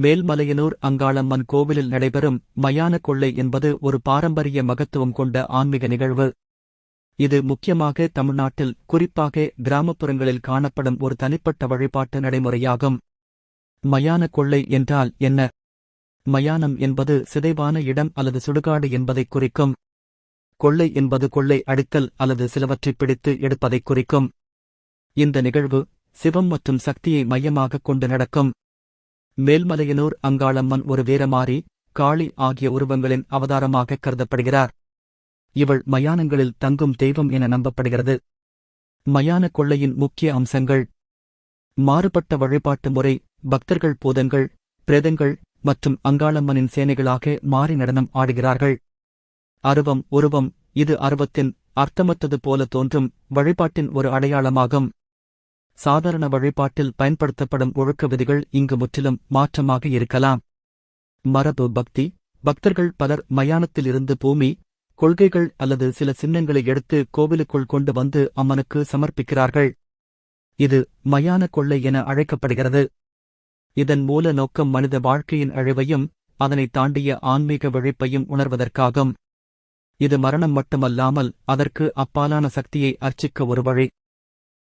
மேல்மலையனூர் அங்காளம்மன் கோவிலில் நடைபெறும் மயான கொள்ளை என்பது ஒரு பாரம்பரிய மகத்துவம் கொண்ட ஆன்மீக நிகழ்வு. இது முக்கியமாக தமிழ்நாட்டில், குறிப்பாக கிராமப்புறங்களில் காணப்படும் ஒரு தனிப்பட்ட வழிபாட்டு நடைமுறையாகும். மயான கொள்ளை என்றால் என்ன? மயானம் என்பது சிதைவான இடம் அல்லது சுடுகாடு என்பதைக் குறிக்கும். கொள்ளை என்பது கொள்ளை அடித்தல் அல்லது சிலவற்றைப் பிடித்து எடுப்பதைக் குறிக்கும். இந்த நிகழ்வு சிவம் மற்றும் சக்தியை மையமாகக் கொண்டு நடக்கும். மேல்மலையனூர் அங்காளம்மன் ஒரு வீரமாரி, காளி ஆகிய உருவங்களின் அவதாரமாகக் கருதப்படுகிறார். இவள் மயானங்களில் தங்கும் தெய்வம் என நம்பப்படுகிறது. மயான கொள்ளையின் முக்கிய அம்சங்கள்: மாறுபட்ட வழிபாட்டு முறை, பக்தர்கள் பூதங்கள், பிரேதங்கள் மற்றும் அங்காளம்மனின் சேனைகளாக மாறி நடனம் ஆடுகிறார்கள். அருவம் உருவம்: இது அருவத்தின் அர்த்தமற்றது போல தோன்றும் வழிபாட்டின் ஒரு அடையாளமாகும். சாதாரண வழிபாட்டில் பயன்படுத்தப்படும் ஒழுக்க விதிகள் இங்கு முற்றிலும் மாற்றமாக இருக்கலாம். மரபு பக்தி: பக்தர்கள் பலர் மயானத்தில் இருந்து பூமி, கொள்கைகள் அல்லது சில சின்னங்களை எடுத்து கோவிலுக்குள் கொண்டு வந்து அம்மனுக்கு சமர்ப்பிக்கிறார்கள். இது மயான கொள்ளை என அழைக்கப்படுகிறது. இதன் மூல நோக்கம் மனித வாழ்க்கையின் அழிவையும் அதனை தாண்டிய ஆன்மீக விழிப்பையும் உணர்வதற்காகும். இது மரணம் மட்டுமல்லாமல் அதற்கு அப்பாலான சக்தியை அர்ச்சிக்க ஒரு வழி.